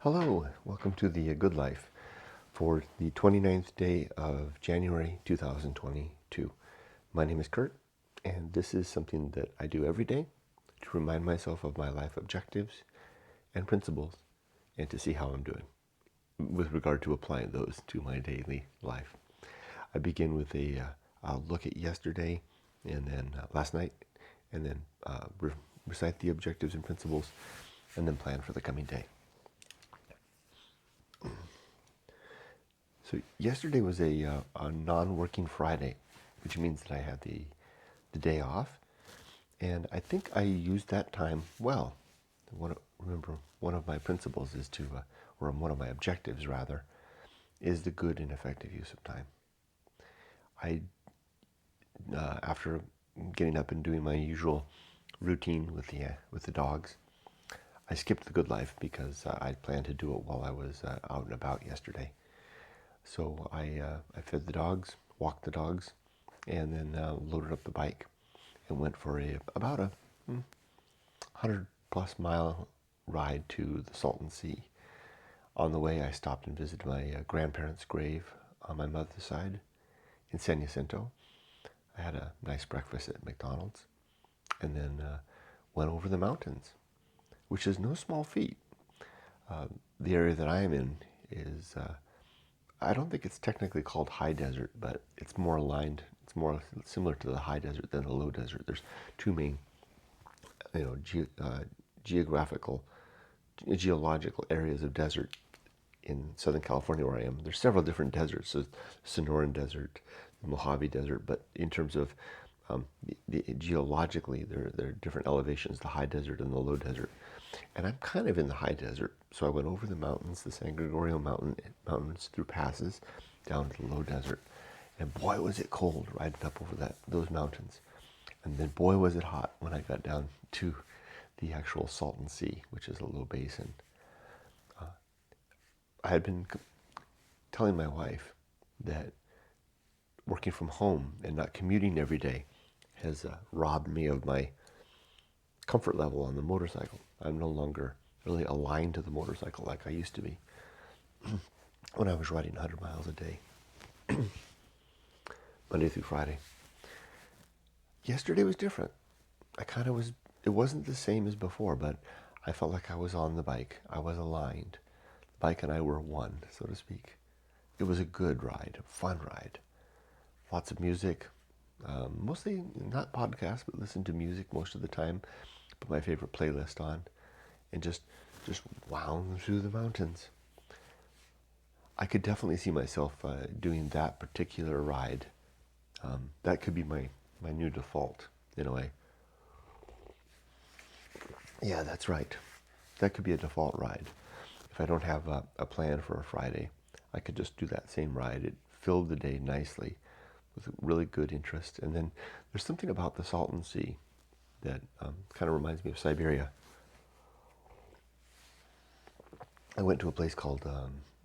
Hello, welcome to the Good Life for the 29th day of January 2022. My name is Kurt, and this is something that I do every day to remind myself of my life objectives and principles and to see how I'm doing with regard to applying those to my daily life. I begin with I'll look at yesterday and then last night, and then recite the objectives and principles, and then plan for the coming day. So yesterday was a non-working Friday, which means that I had the day off, and I think I used that time well. Remember, one of my principles is or one of my objectives rather, is the good and effective use of time. After getting up and doing my usual routine with the dogs, I skipped the good life because I planned to do it while I was out and about yesterday. So I fed the dogs, walked the dogs, and then loaded up the bike and went for about a 100+ mile ride to the Salton Sea. On the way, I stopped and visited my grandparents' grave on my mother's side in San Jacinto. I had a nice breakfast at McDonald's, and then went over the mountains, which is no small feat. The area that I am in is, I don't think it's technically called high desert, but it's more aligned. It's more similar to the high desert than the low desert. There's two main, geographical, geological areas of desert in Southern California where I am. There's several different deserts. So Sonoran Desert, the Mojave Desert, but in terms of geologically, there are different elevations, the high desert and the low desert. And I'm kind of in the high desert, so I went over the mountains, the San Gregorio mountains through passes, down to the low desert. And boy, was it cold riding up over those mountains. And then boy, was it hot when I got down to the actual Salton Sea, which is a low basin. I had been telling my wife that working from home and not commuting every day has robbed me of my comfort level on the motorcycle. I'm no longer really aligned to the motorcycle like I used to be when I was riding 100 miles a day, Monday through Friday. Yesterday was different. It wasn't the same as before, but I felt like I was on the bike. I was aligned. The bike and I were one, so to speak. It was a good ride, a fun ride. Lots of music, mostly not podcasts, but listen to music most of the time. Put my favorite playlist on, and just wound through the mountains. I could definitely see myself doing that particular ride. That could be my new default in a way. Yeah, that's right. That could be a default ride. If I don't have a plan for a Friday, I could just do that same ride. It filled the day nicely with really good interest. And then there's something about the Salton Sea that kind of reminds me of Siberia. I went to a place called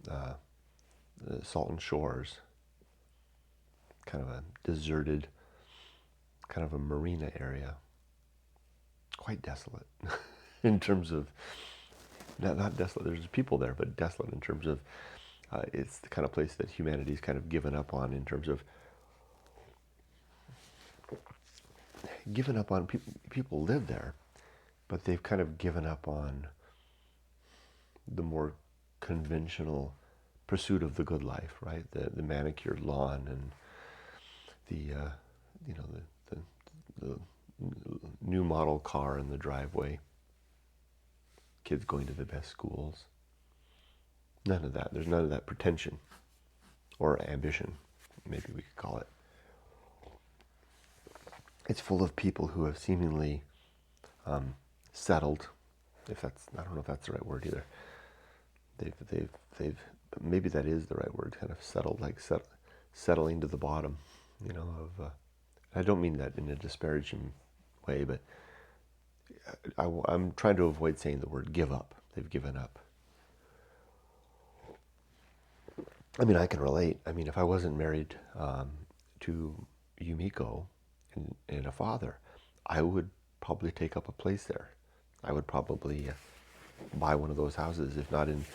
the Salton Shores, kind of a deserted, kind of a marina area. Quite desolate in terms of, not desolate, there's people there, but desolate in terms of, it's the kind of place that humanity's kind of given up on in terms of, people live there, but they've kind of given up on the more conventional pursuit of the good life, right? The manicured lawn and the new model car in the driveway, kids going to the best schools. None of that. There's none of that pretension or ambition, maybe we could call it. It's full of people who have seemingly settled. I don't know if that's the right word either. They've maybe that is the right word. Kind of settled, like settling to the bottom. I don't mean that in a disparaging way, but I'm trying to avoid saying the word give up. They've given up. I mean, I can relate. I mean, if I wasn't married to Yumiko and a father, I would probably take up a place there. I would probably buy one of those houses, if not in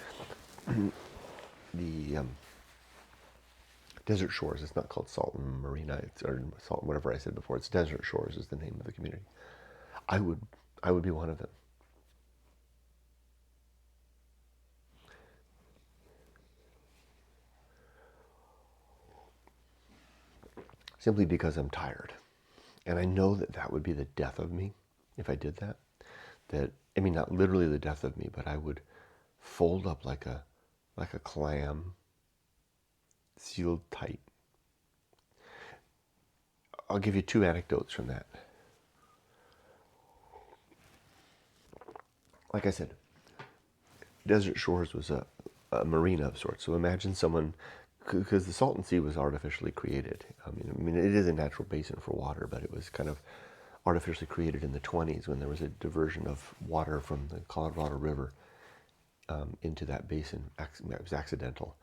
the Desert Shores. It's not called Salton Marina, or Salton, whatever I said before. It's Desert Shores is the name of the community. I would, I would be one of them. Simply because I'm tired. And I know that that would be the death of me if I did that. That, I mean, not literally the death of me, but I would fold up like a clam, sealed tight. I'll give you two anecdotes from that. Like I said, Desert Shores was a marina of sorts. So imagine someone, because the Salton Sea was artificially created. I mean, it is a natural basin for water, but it was kind of artificially created in the 20s when there was a diversion of water from the Colorado River into that basin. It was accidental.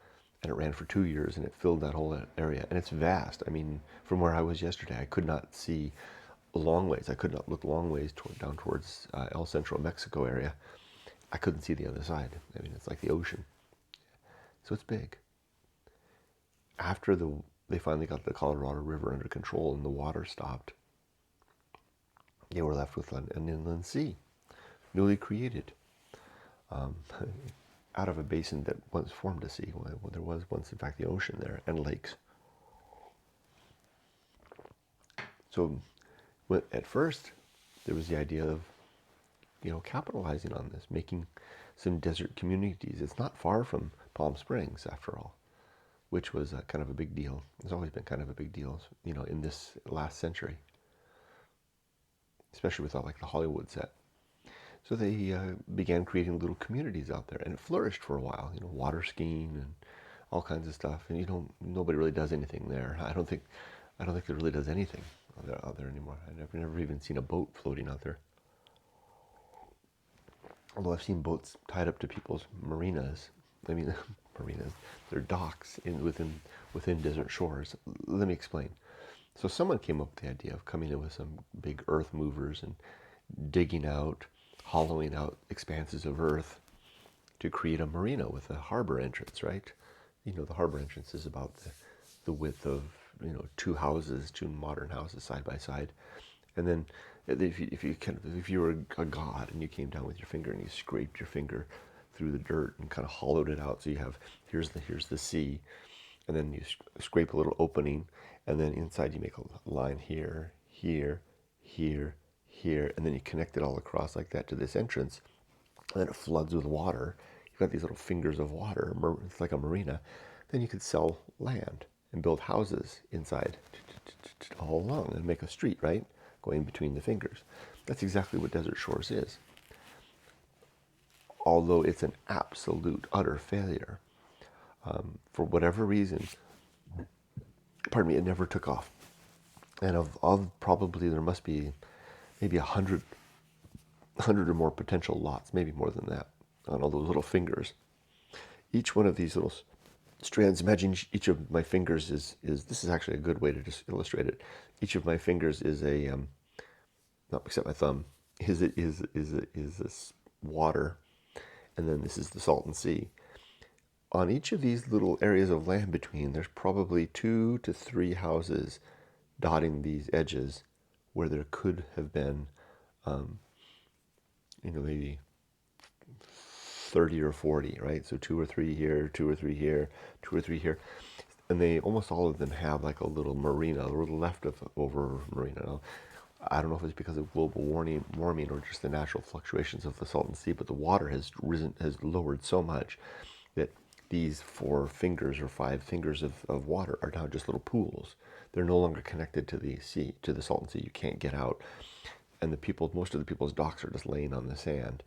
And it ran for 2 years, and it filled that whole area. And it's vast. I mean, from where I was yesterday, I could not see long ways. I could not look long ways down towards El Centro, Mexico area. I couldn't see the other side. I mean, it's like the ocean. So it's big. After they finally got the Colorado River under control and the water stopped, they were left with an inland sea, newly created, um, out of a basin that once formed a sea. Well, there was once, in fact, the ocean there and lakes. So at first, there was the idea of, capitalizing on this, making some desert communities. It's not far from Palm Springs, after all, which was kind of a big deal. It's always been kind of a big deal, in this last century, especially with all like the Hollywood set. So they began creating little communities out there, and it flourished for a while. Water skiing and all kinds of stuff. And nobody really does anything there. I don't think there really does anything out there anymore. I've never even seen a boat floating out there. Although I've seen boats tied up to people's marinas. I mean, marinas, they're docks within Desert Shores. Let me explain. So someone came up with the idea of coming in with some big earth movers and digging out, hollowing out expanses of earth to create a marina with a harbor entrance, right? The harbor entrance is about the width of, two modern houses side by side. And then if you were a god and you came down with your finger and you scraped your finger through the dirt and kind of hollowed it out, so you have, here's the sea, and then you scrape a little opening, and then inside you make a line here, here, here, here, and then you connect it all across like that to this entrance, and then it floods with water. You've got these little fingers of water. It's like a marina. Then you could sell land and build houses inside all along and make a street, right? Going between the fingers. That's exactly what Desert Shores is. Although it's an absolute, utter failure. For whatever reason, pardon me, it never took off. And of probably, there must be maybe 100 or more potential lots, maybe more than that, on all those little fingers. Each one of these little strands, imagine each of my fingers is this is actually a good way to just illustrate it. Each of my fingers is a, not except my thumb, is this water, and then this is the Salton Sea. On each of these little areas of land between, there's probably 2 to 3 houses dotting these edges where there could have been, maybe 30 or 40, right? So 2 or 3 here, 2 or 3 here, 2 or 3 here. And they, almost all of them have like a little marina, a little leftover marina. Now, I don't know if it's because of global warming or just the natural fluctuations of the Salton Sea, but the water has lowered so much that these 4 fingers or 5 fingers of water are now just little pools. They're no longer connected to the sea, to the Salton Sea. You can't get out. And most of the people's docks are just laying on the sand.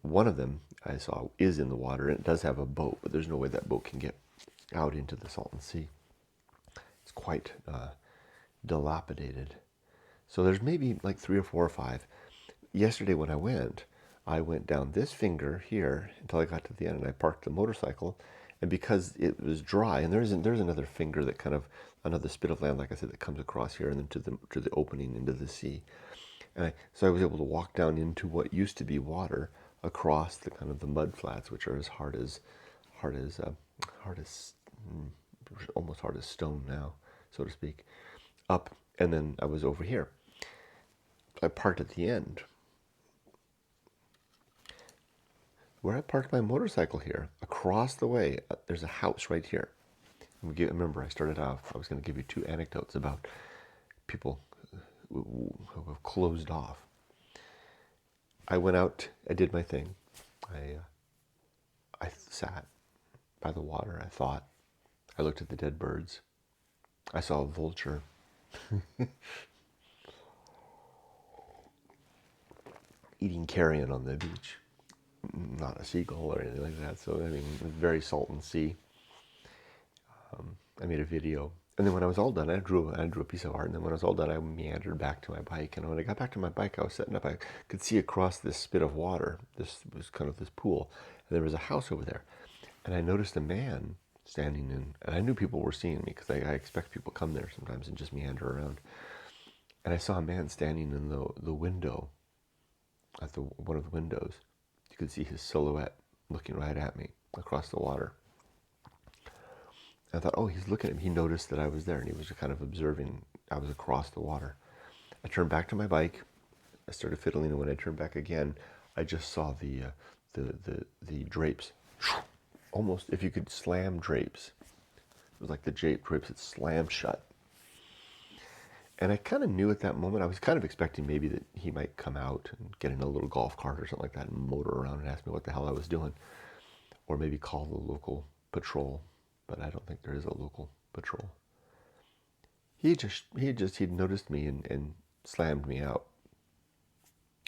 One of them I saw is in the water, and it does have a boat, but there's no way that boat can get out into the Salton Sea. It's quite dilapidated. So there's maybe like 3 or 4 or 5. Yesterday when I went down this finger here until I got to the end, and I parked the motorcycle. And because it was dry, and there's another finger that kind of, another spit of land, like I said, that comes across here and then to the opening into the sea. So I was able to walk down into what used to be water, across the kind of the mud flats, which are as hard as hard as almost hard as stone now, so to speak, up, and then I was over here. I parked at the end. Where I parked my motorcycle here, across the way, there's a house right here. Remember, I started off, I was going to give you 2 anecdotes about people who have closed off. I went out, I did my thing. I sat by the water, I thought. I looked at the dead birds. I saw a vulture. Eating carrion on the beach. Not a seagull or anything like that. So, I mean, very Salton Sea. I made a video. And then when I was all done, I drew a piece of art. And then when I was all done, I meandered back to my bike. And when I got back to my bike, I was setting up. I could see across this spit of water. This was kind of this pool. And there was a house over there. And I noticed a man standing in. And I knew people were seeing me because I expect people come there sometimes and just meander around. And I saw a man standing in the window. At one of the windows. You could see his silhouette looking right at me across the water. I thought, oh, he's looking at me. He noticed that I was there, and he was kind of observing. I was across the water. I turned back to my bike. I started fiddling, and when I turned back again, I just saw the drapes. Almost, if you could slam drapes. It was like the drapes had slammed shut. And I kind of knew at that moment, I was kind of expecting maybe that he might come out and get in a little golf cart or something like that and motor around and ask me what the hell I was doing. Or maybe call the local patrol. But I don't think there is a local patrol. He'd noticed me and slammed me out.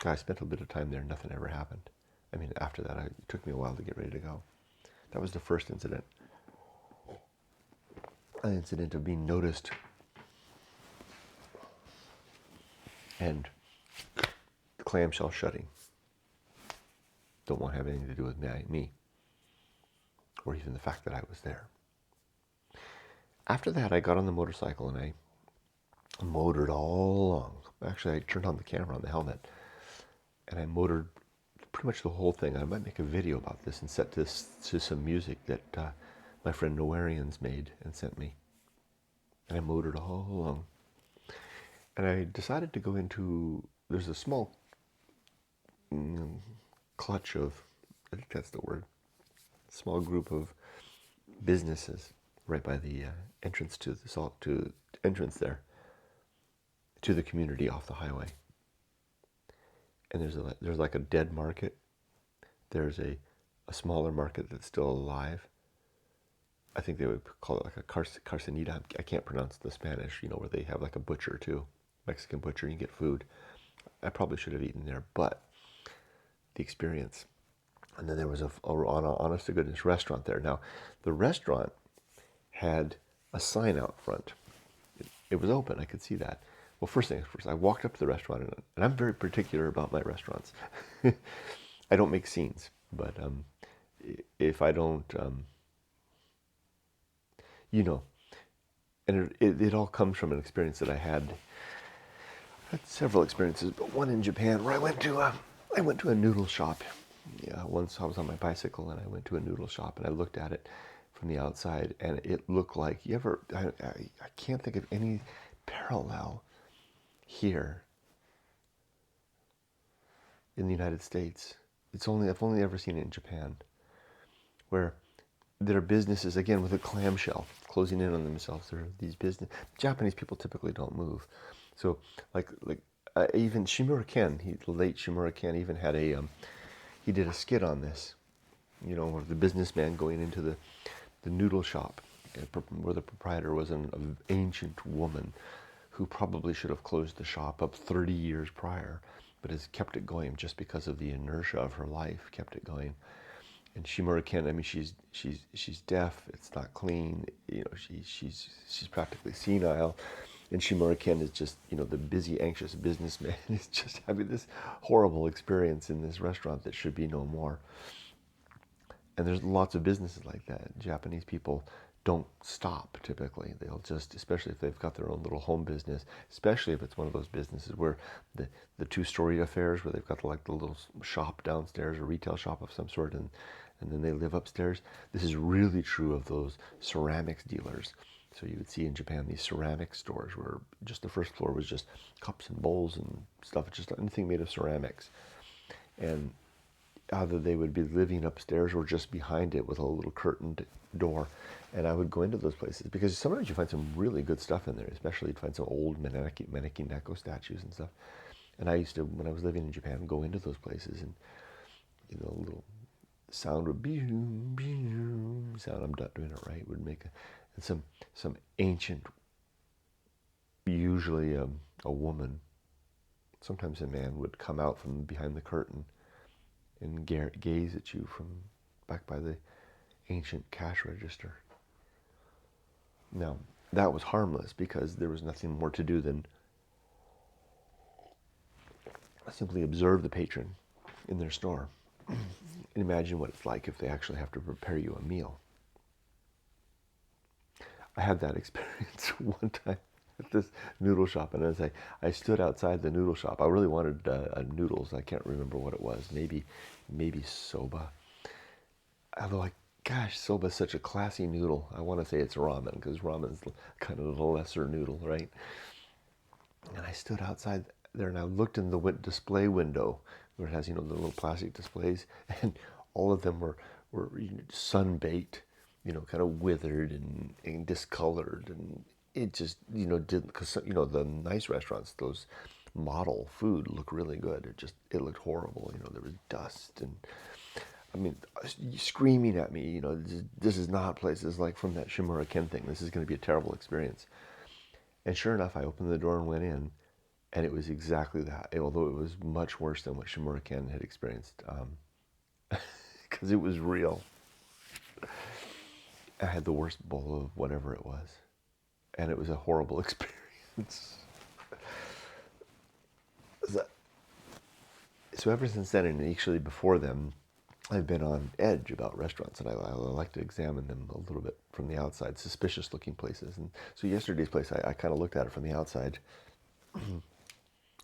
I spent a bit of time there, nothing ever happened. I mean, after that, it took me a while to get ready to go. That was the first incident. An incident of being noticed and clamshell shutting. Don't want to have anything to do with me, or even the fact that I was there. After that, I got on the motorcycle and I motored all along. Actually, I turned on the camera on the helmet and I motored pretty much the whole thing. I might make a video about this and set this to some music that my friend Noarians made and sent me. And I motored all along. And I decided to go into, there's a small clutch of, I think that's the word, small group of businesses right by the entrance to the entrance there to the community off the highway. And there's like a dead market. There's a smaller market that's still alive. I think they would call it like a carcenita. I can't pronounce the Spanish, where they have like a butcher too, Mexican butcher. You get food. I probably should have eaten there, but the experience. And then there was an honest to goodness restaurant there. Now, the restaurant had a sign out front. It was open. I could see that. Well, first things first, I walked up to the restaurant, and I'm very particular about my restaurants. I don't make scenes, but if I don't, and it all comes from an experience that I had. I had several experiences, but one in Japan where I went to a noodle shop. Yeah, once I was on my bicycle and I went to a noodle shop and I looked at it from the outside, and it looked like I can't think of any parallel here in the United States. I've only ever seen it in Japan, where there are businesses, again, with a clamshell closing in on themselves. There are these Japanese people typically don't move. So even Shimura Ken, the late Shimura Ken, even had he did a skit on this, where the businessman going into the noodle shop, where the proprietor was an ancient woman who probably should have closed the shop up 30 years prior, but has kept it going just because of the inertia of her life, kept it going. And Shimura Ken, I mean, she's deaf. It's not clean. She's practically senile. And Shimura Ken is just, the busy, anxious businessman is just having this horrible experience in this restaurant that should be no more. And there's lots of businesses like that. Japanese people don't stop typically. They'll just, especially if they've got their own little home business, especially if it's one of those businesses where the two-story affairs where they've got like the little shop downstairs, a retail shop of some sort, and then they live upstairs. This is really true of those ceramics dealers. So you would see in Japan these ceramic stores where just the first floor was just cups and bowls and stuff, just anything made of ceramics. And either they would be living upstairs or just behind it with a little curtained door. And I would go into those places because sometimes you find some really good stuff in there, especially you'd find some old maneki neko statues and stuff. And I used to, when I was living in Japan, go into those places and, a little sound would sound, I'm not doing it right, would make and some ancient, usually a woman, sometimes a man, would come out from behind the curtain and gaze at you from back by the ancient cash register. Now, that was harmless because there was nothing more to do than simply observe the patron in their store and imagine what it's like if they actually have to prepare you a meal. I had that experience one time at this noodle shop, and as I stood outside the noodle shop, I really wanted noodles. I can't remember what it was. Maybe soba. Although gosh, soba is such a classy noodle. I want to say it's ramen because ramen is kind of the lesser noodle, right? And I stood outside there and I looked in the display window where it has, the little plastic displays, and all of them were sun-baked, kind of withered and discolored, and it just, didn't, because, the nice restaurants, those model food look really good. It looked horrible. There was dust and, I mean, screaming at me, this is not places like from that Shimura Ken thing. This is going to be a terrible experience. And sure enough, I opened the door and went in, and it was exactly that, although it was much worse than what Shimura Ken had experienced, because it was real. I had the worst bowl of whatever it was, and it was a horrible experience. So ever since then, and actually before then, I've been on edge about restaurants, and I like to examine them a little bit from the outside, suspicious-looking places. And so yesterday's place, I kind of looked at it from the outside.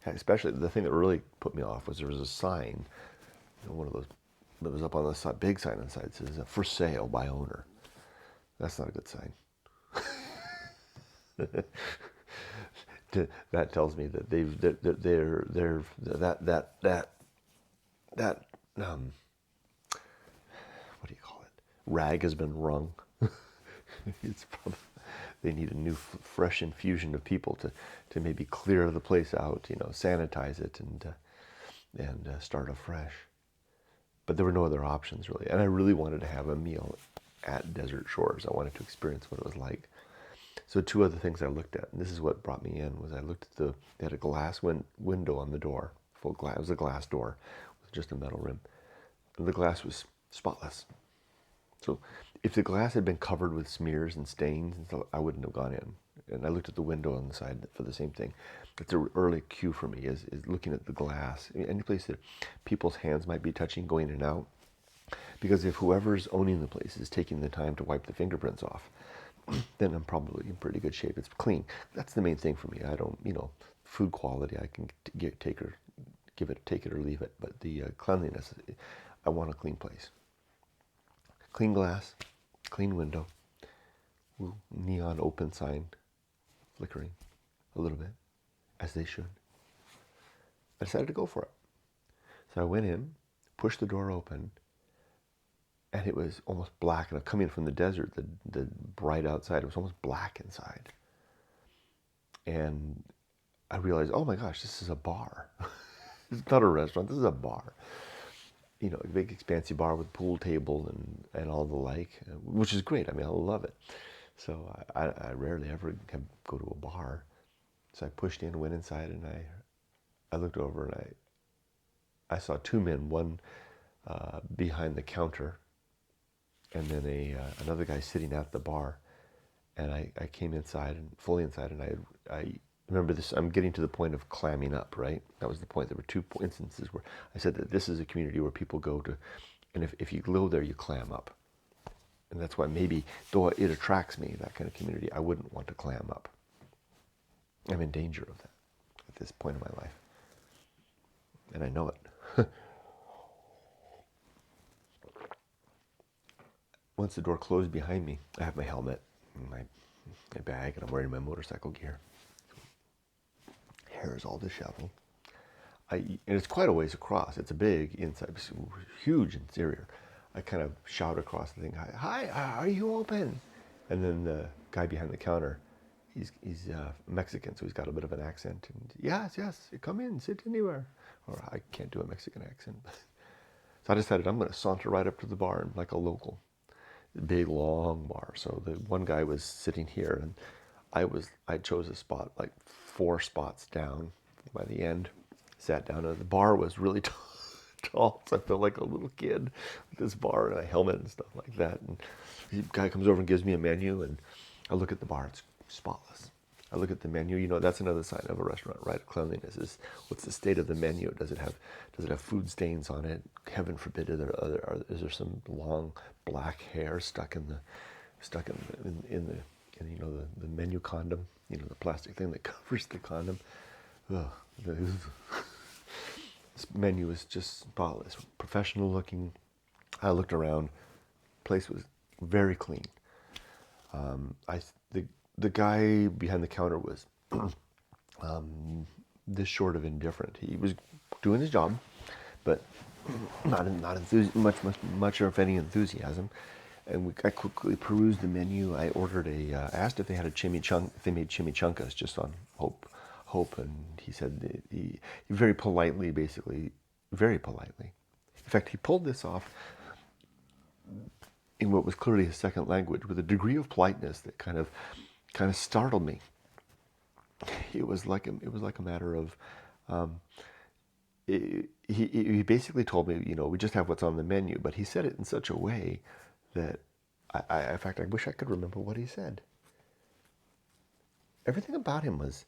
Especially the thing that really put me off was there was a sign, one of those that was up on the side, big sign on the side, says "For sale by owner." That's not a good sign. That tells me that that what do you call it? Rag has been wrung. It's probably, they need a new fresh infusion of people to maybe clear the place out, sanitize it and start afresh. But there were no other options really, and I really wanted to have a meal at Desert Shores. I wanted to experience what it was like. So two other things I looked at, and this is what brought me in, was I looked at they had a glass window on the door, full glass. It was a glass door with just a metal rim, and the glass was spotless. So if the glass had been covered with smears and stains and stuff, I wouldn't have gone in. And I looked at the window on the side for the same thing. It's an early cue for me is looking at the glass. Any place that people's hands might be touching, going in and out. Because if whoever's owning the place is taking the time to wipe the fingerprints off, then I'm probably in pretty good shape. It's clean. That's the main thing for me. I don't, food quality, I can take it or leave it. But the cleanliness, I want a clean place. Clean glass, clean window, neon open sign, flickering a little bit, as they should. I decided to go for it. So I went in, pushed the door open, and it was almost black. And coming from the desert, the bright outside, it was almost black inside. And I realized, oh my gosh, this is a bar. It's not a restaurant, this is a bar. A big expansive bar with pool table and all the like, which is great. I mean, I love it. So I rarely ever go to a bar. So I pushed in, went inside, and I looked over and I saw two men, one behind the counter, and then another guy sitting at the bar. And I came inside and fully inside, and I remember this. I'm getting to the point of clamming up, right? That was the point. There were two instances where I said that this is a community where people go to, and if you live there, you clam up. And that's why maybe, though it attracts me, that kind of community, I wouldn't want to clam up. I'm in danger of that at this point in my life. And I know it. Once the door closed behind me, I have my helmet and my bag, and I'm wearing my motorcycle gear. Hair is all disheveled. And it's quite a ways across. It's a big inside, huge interior. I kind of shout across the thing, "Hi, are you open?" And then the guy behind the counter, he's Mexican, so he's got a bit of an accent. And yes, come in, sit anywhere. Or I can't do a Mexican accent. So I decided I'm going to saunter right up to the bar like a local. Big long bar. So the one guy was sitting here, and I chose a spot like 4 spots down by the end. Sat down, and the bar was really tall, so I felt like a little kid with this bar and a helmet and stuff like that. And the guy comes over and gives me a menu, and I look at the bar, it's spotless. I look at the menu, that's another sign of a restaurant, right? Cleanliness is, what's the state of the menu? Does it have food stains on it? Heaven forbid, is there some long black hair stuck in the menu condom, the plastic thing that covers the condom. Ugh, this menu is just spotless, professional looking. I looked around, place was very clean. The guy behind the counter was this short of indifferent. He was doing his job, but not much or if any enthusiasm. And I quickly perused the menu. I ordered asked if they had if they made chimichangas, just on hope, and he said he very politely, very politely. In fact, he pulled this off in what was clearly his second language with a degree of politeness that kind of startled me. It was like a matter of he basically told me, we just have what's on the menu, but he said it in such a way that in fact, I wish I could remember what he said. Everything about him was,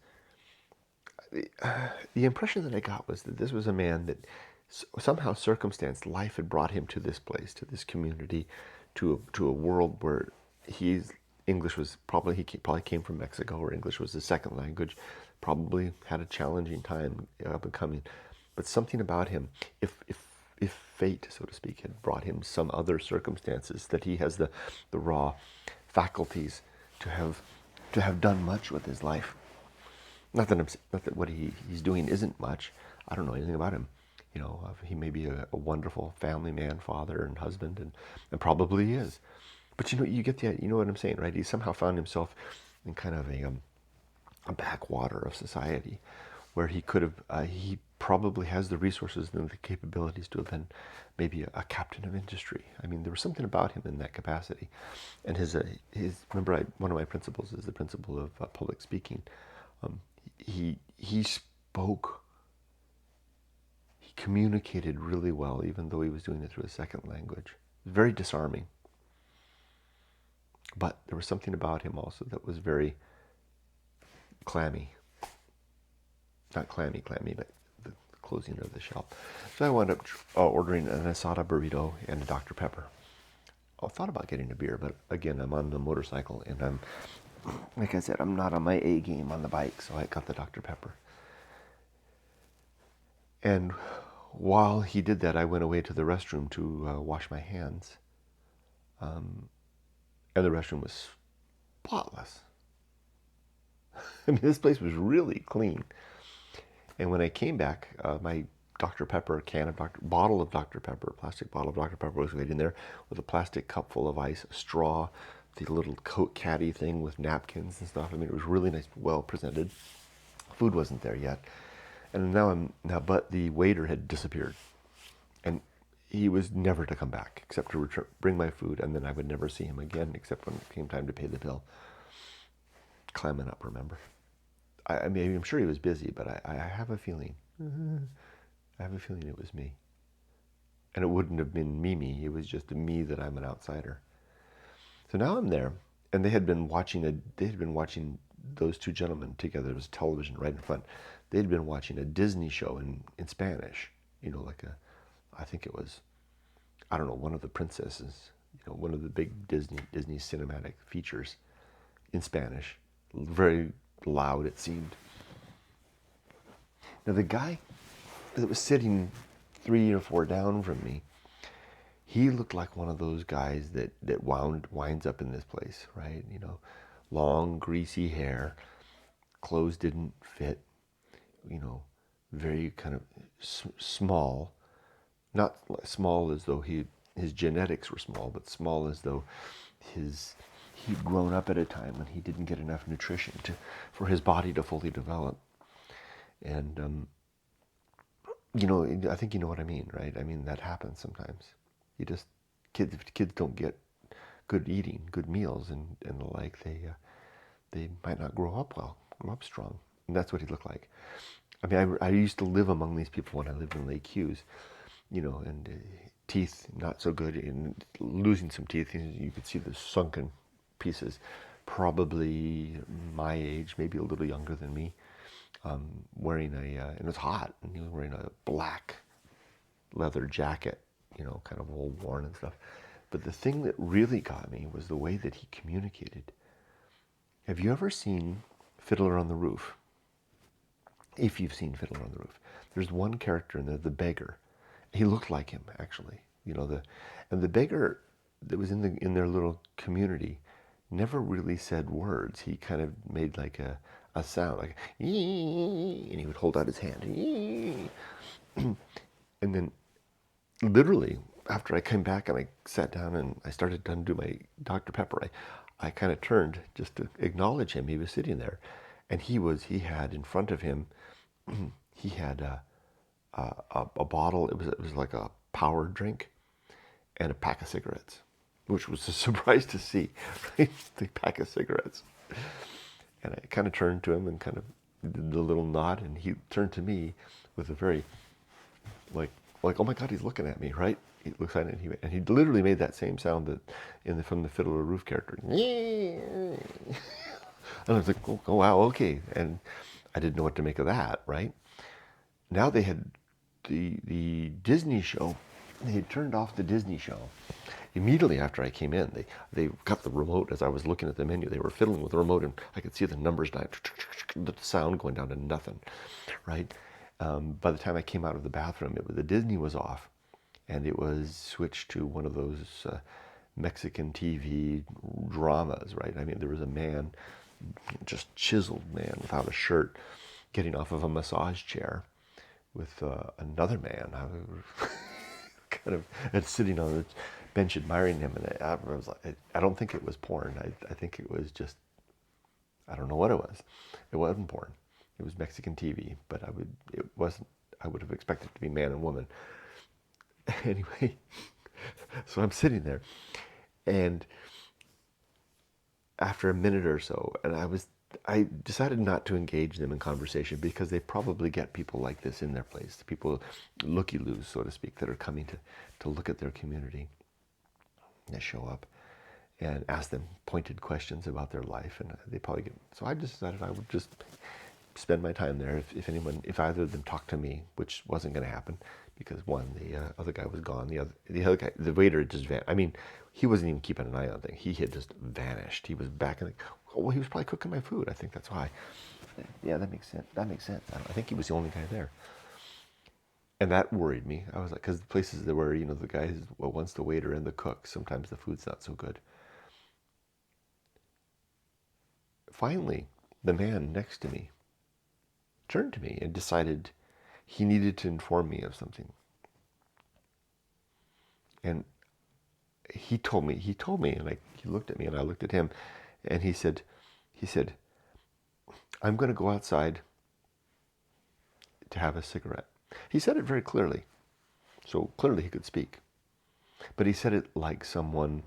the impression that I got was that this was a man that somehow circumstance, life had brought him to this place, to this community, to a world where English was he probably came from Mexico, where English was the second language, probably had a challenging time up and coming. But something about him, if fate, so to speak, had brought him some other circumstances, that he has the raw faculties to have done much with his life. Not that what he's doing isn't much. I don't know anything about him. He may be a wonderful family man, father, and husband, and probably he is. But you get you know what I'm saying, right? He somehow found himself in kind of a backwater of society, where he could have, he probably has the resources and the capabilities to have been maybe a captain of industry. I mean, there was something about him in that capacity. And remember, one of my principles is the principle of public speaking. He spoke, he communicated really well, even though he was doing it through a second language. Very disarming. But there was something about him also that was very clammy. Not clammy, but the closing of the shell. So I wound up ordering an asada burrito and a Dr. Pepper. I thought about getting a beer, but again, I'm on the motorcycle, and I'm, like I said, I'm not on my A game on the bike, so I got the Dr. Pepper. And while he did that, I went away to the restroom to wash my hands. And the restroom was spotless. I mean, this place was really clean. And when I came back, my Dr. Pepper bottle of Dr. Pepper, plastic bottle of Dr. Pepper was waiting there with a plastic cup full of ice, a straw, the little coat caddy thing with napkins and stuff. I mean, it was really nice, well presented. Food wasn't there yet. And but the waiter had disappeared. And he was never to come back, except to bring my food, and then I would never see him again, except when it came time to pay the bill. Climbing up, remember? I'm sure he was busy, but I have a feeling. I have a feeling it was me. And it wouldn't have been me. It was just me that I'm an outsider. So now I'm there, and they had been watching those two gentlemen together. There was television right in front. They'd been watching a Disney show in Spanish. I think it was, I don't know, one of the princesses, one of the big Disney cinematic features in Spanish. Very loud, it seemed. Now the guy that was sitting 3 or 4 down from me, he looked like one of those guys that winds up in this place, right? Long, greasy hair, clothes didn't fit, very kind of small, not small as though his genetics were small, but small as though he'd grown up at a time when he didn't get enough nutrition for his body to fully develop. And I think you know what I mean, right? I mean, that happens sometimes. You just kids don't get good eating, good meals, and the like. They might not grow up strong, and that's what he looked like. I mean, I used to live among these people when I lived in Lake Hughes, and teeth not so good, and losing some teeth. You could see the sunken pieces. Probably my age, maybe a little younger than me, wearing and it was hot, and he was wearing a black leather jacket, kind of all worn and stuff. But the thing that really got me was the way that he communicated. Have you ever seen Fiddler on the Roof? If you've seen Fiddler on the Roof, there's one character in there, the beggar. He looked like him, actually. And the beggar that was in their little community never really said words. He kind of made like a sound, like ee, and he would hold out his hand, ee. And then literally after I came back and I sat down and I started to do my Dr. Pepper, I kind of turned just to acknowledge him. He was sitting there, and he had in front of him, he had a bottle. It was like a power drink and a pack of cigarettes, which was a surprise to see, right? The pack of cigarettes. And I kind of turned to him and kind of did the little nod, and he turned to me with a very like, oh my God, he's looking at me, right? He looks at it, and he literally made that same sound that from the Fiddler Roof character. And I was like, oh wow, okay. And I didn't know what to make of that, right? Now they had the Disney show. They had turned off the Disney show. Immediately after I came in, they got the remote. As I was looking at the menu, they were fiddling with the remote, and I could see the numbers down, the sound going down to nothing, right? By the time I came out of the bathroom, the Disney was off, and it was switched to one of those Mexican TV dramas, right? I mean, there was a man, just chiseled man without a shirt, getting off of a massage chair with another man, kind of, and sitting on the bench admiring him. And I was like, I don't think it was porn. I think it was just, I don't know what it was. It wasn't porn. It was Mexican TV, but I would have expected it to be man and woman. Anyway, so I'm sitting there, and after a minute or so, and I decided not to engage them in conversation, because they probably get people like this in their place, people looky-loos, so to speak, that are coming to look at their community. They show up and ask them pointed questions about their life, and they probably get. So I decided I would just spend my time there. If either of them talked to me, which wasn't going to happen, because one, the other guy was gone. The other guy, the waiter, just vanished. I mean, he wasn't even keeping an eye on things. He had just vanished. He was back in well, he was probably cooking my food. I think that's why. Yeah, that makes sense. I think he was the only guy there. And that worried me. I was like, because the places that were, the guys, well, once the waiter and the cook, sometimes the food's not so good. Finally, the man next to me turned to me and decided he needed to inform me of something. And he told me, and he looked at me, and I looked at him, and he said, I'm going to go outside to have a cigarette. He said it very clearly, so clearly he could speak. But he said it like someone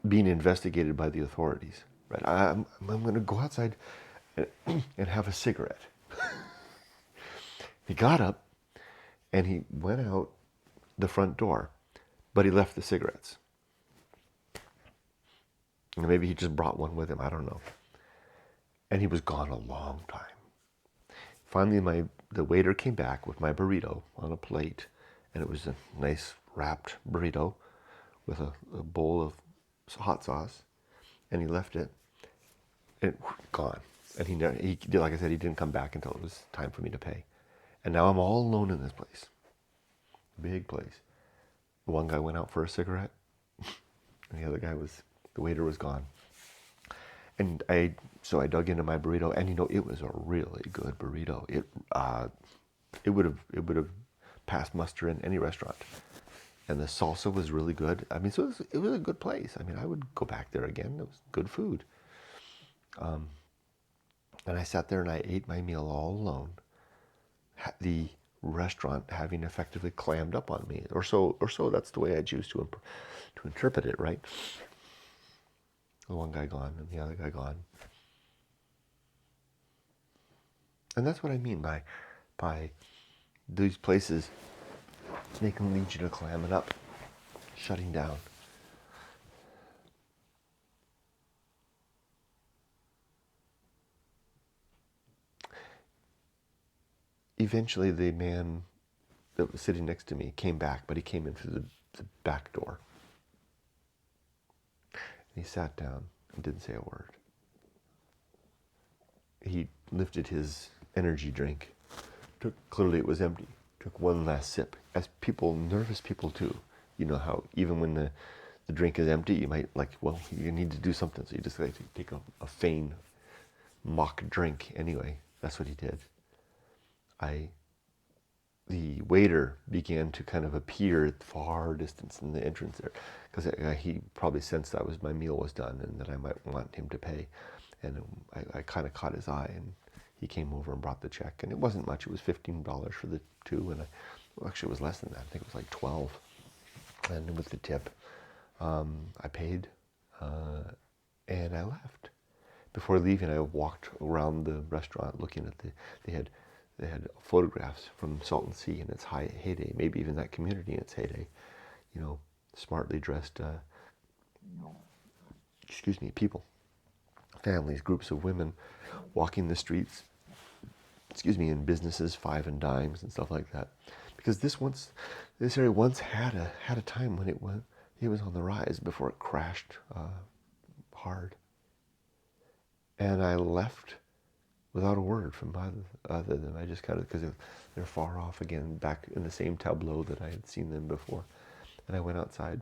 being investigated by the authorities. Right? I'm going to go outside and have a cigarette. He got up and he went out the front door, but he left the cigarettes. And maybe he just brought one with him, I don't know. And he was gone a long time. Finally, the waiter came back with my burrito on a plate and it was a nice wrapped burrito with a bowl of hot sauce, and he left it, and gone. And he did, like I said, he didn't come back until it was time for me to pay. And now I'm all alone in this place, big place. One guy went out for a cigarette, and the other guy the waiter was gone. And so I dug into my burrito, and it was a really good burrito. It would have passed muster in any restaurant. And the salsa was really good. I mean, so it was a good place. I mean, I would go back there again. It was good food. And I sat there and I ate my meal all alone. The restaurant having effectively clammed up on me, or so. That's the way I choose to interpret it, right? The one guy gone and the other guy gone. And that's what I mean by these places, they can lead you to clam it up, shutting down. Eventually, the man that was sitting next to me came back, but he came in through the back door. And he sat down and didn't say a word. He lifted his energy drink. Clearly it was empty. Took one last sip. As people, nervous people too, you know how even when the drink is empty, you might you need to do something, so you just like to take a feign mock drink anyway. That's what he did. The waiter began to kind of appear at far distance in the entrance there, because he probably sensed my meal was done and that I might want him to pay. And I kind of caught his eye, and he came over and brought the check. And it wasn't much. It was $15 for the two, and actually it was less than that. I think it was like 12. And with the tip, I paid, and I left. Before leaving, I walked around the restaurant looking at they had photographs from Salton Sea in its heyday, maybe even that community in its heyday. Smartly dressed, people, families, groups of women walking the streets, in businesses, five and dimes and stuff like that. Because this area once had a time when it was on the rise before it crashed hard. And I left without a word from either of them. I just kind of, because they're far off again, back in the same tableau that I had seen them before. And I went outside.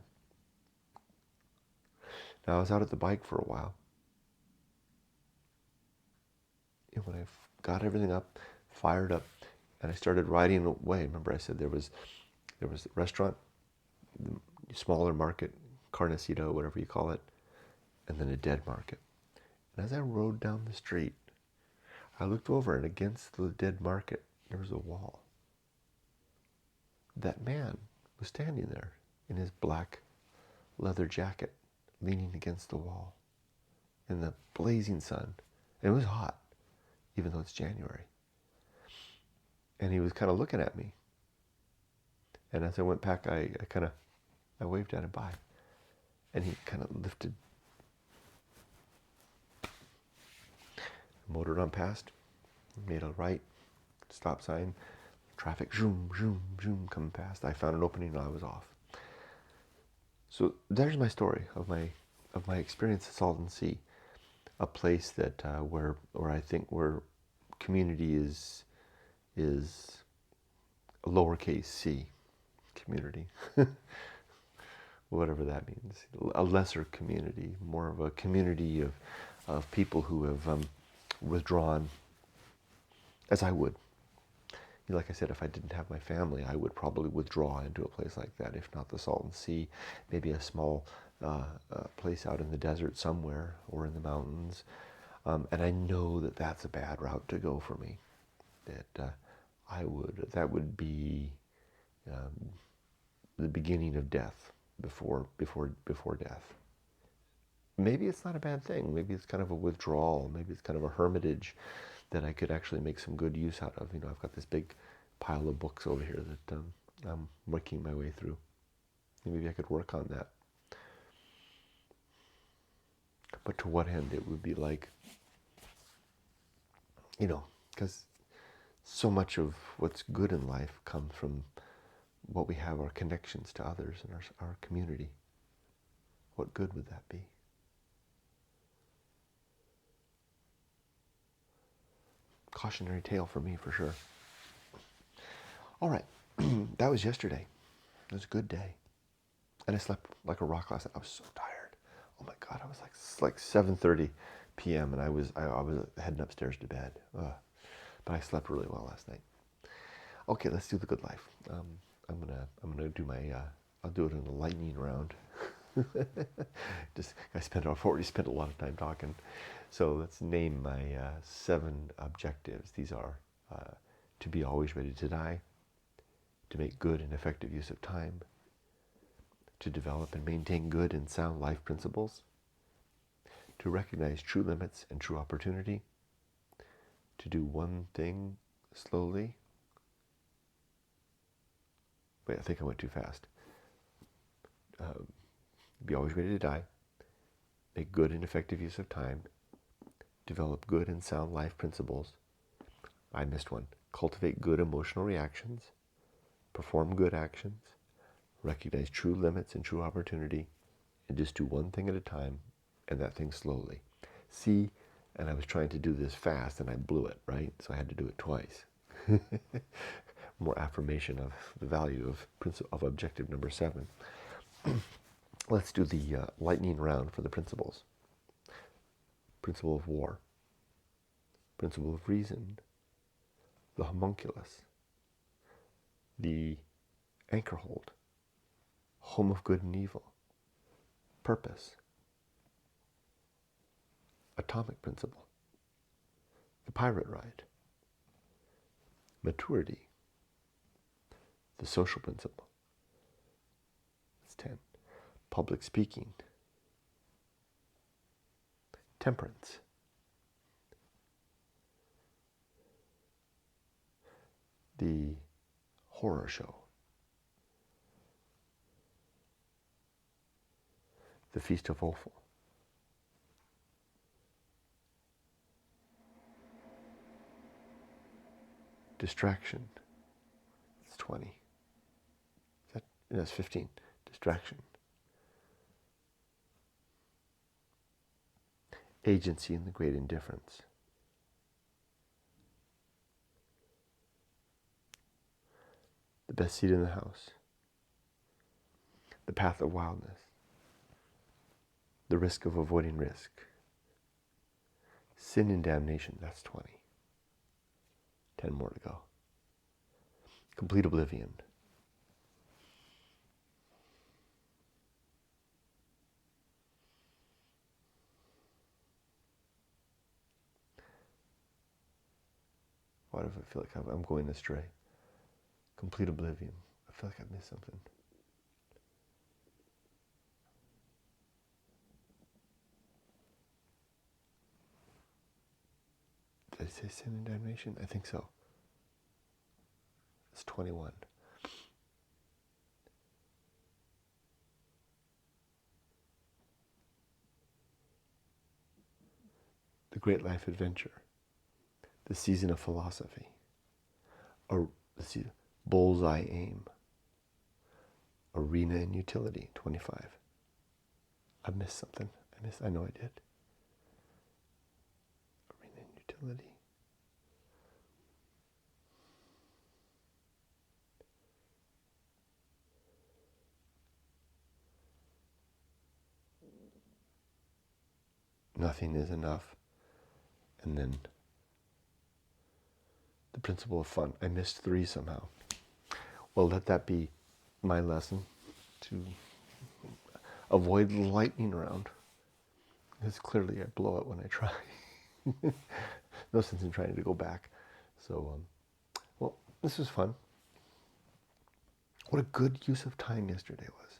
Now I was out at the bike for a while. And when I got everything up, fired up, and I started riding away, remember I said there was a restaurant, the smaller market, carnicito, whatever you call it, and then a dead market. And as I rode down the street, I looked over, and against the dead market, there was a wall. That man was standing there in his black leather jacket, leaning against the wall in the blazing sun. And it was hot, even though it's January. And he was kind of looking at me. And as I went back, I waved at him bye. And he kind of lifted, motored on past, made a right, stop sign, traffic, zoom, zoom, zoom, coming past. I found an opening and I was off. So there's my story of my experience at Salton Sea, a place that where I think where community is a lowercase c community, whatever that means, a lesser community, more of a community of people who have withdrawn, as I would. Like I said, if I didn't have my family, I would probably withdraw into a place like that, if not the Salton Sea, maybe a small place out in the desert somewhere or in the mountains. And I know that that's a bad route to go for me. That would be the beginning of death before death. Maybe it's not a bad thing. Maybe it's kind of a withdrawal. Maybe it's kind of a hermitage that I could actually make some good use out of. I've got this big pile of books over here that I'm working my way through. Maybe I could work on that. But to what end? It would be like, because so much of what's good in life comes from what we have are connections to others in our community. What good would that be? Cautionary tale for me, for sure. All right, that was yesterday. It was a good day. And I slept like a rock last night. I was so tired. Oh my God, I was like 7:30 p.m. and I was heading upstairs to bed. But I slept really well last night. Okay, let's do the good life. I'm gonna do my. I'll do it in a lightning round. I've already spent a lot of time talking. So let's name my 7 objectives. These are to be always ready to die, to make good and effective use of time, to develop and maintain good and sound life principles, to recognize true limits and true opportunity, to do one thing slowly. Wait, I think I went too fast. Be always ready to die, make good and effective use of time, develop good and sound life principles. I missed one. Cultivate good emotional reactions, perform good actions, recognize true limits and true opportunity, and just do one thing at a time, and that thing slowly. See, and I was trying to do this fast, and I blew it, right? So I had to do it twice. More affirmation of the value of objective number 7. Let's do the lightning round for the principles. Principle of war, principle of reason, the homunculus, the Anchorhold, home of good and evil, purpose, atomic principle, the pirate ride, maturity, the social principle. That's 10. Public speaking, temperance, the horror show, the Feast of Offal, distraction. It's 20. That's 15. Distraction. Agency in the great indifference. The best seat in the house. The path of wildness. The risk of avoiding risk. Sin and damnation. That's 20. 10 more to go. Complete oblivion. Why do I feel like I'm going astray? Complete oblivion. I feel like I've missed something. Did I say sin and damnation? I think so. It's 21. The great life adventure. The season of philosophy. Or bullseye aim. Arena and utility. 25. I missed something. I know I did. Arena and utility. Nothing is enough. And then the principle of fun. I missed 3 somehow. Well, let that be my lesson, to avoid the lightning round. Because clearly I blow it when I try. No sense in trying to go back. So, well, this was fun. What a good use of time yesterday was.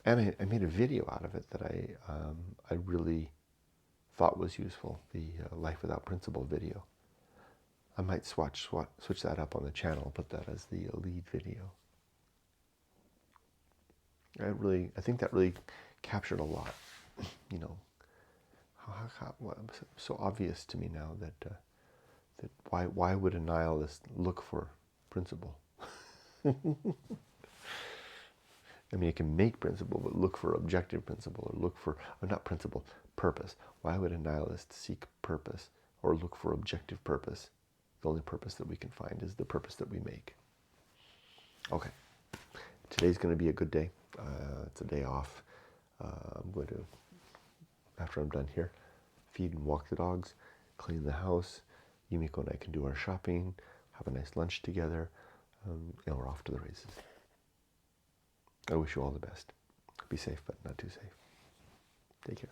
And I made a video out of it that I really thought was useful, the Life Without Principle video. I might switch that up on the channel, put that as the lead video. I think that really captured a lot. You know, so obvious to me now that why would a nihilist look for principle? I mean, it can make principle, but look for objective principle, or look for, or not principle, purpose. Why would a nihilist seek purpose or look for objective purpose? The only purpose that we can find is the purpose that we make. Okay, today's going to be a good day. It's a day off. I'm going to, after I'm done here, feed and walk the dogs, clean the house. Yumiko and I can do our shopping, have a nice lunch together, and we're off to the races. I wish you all the best. Be safe, but not too safe. Take care.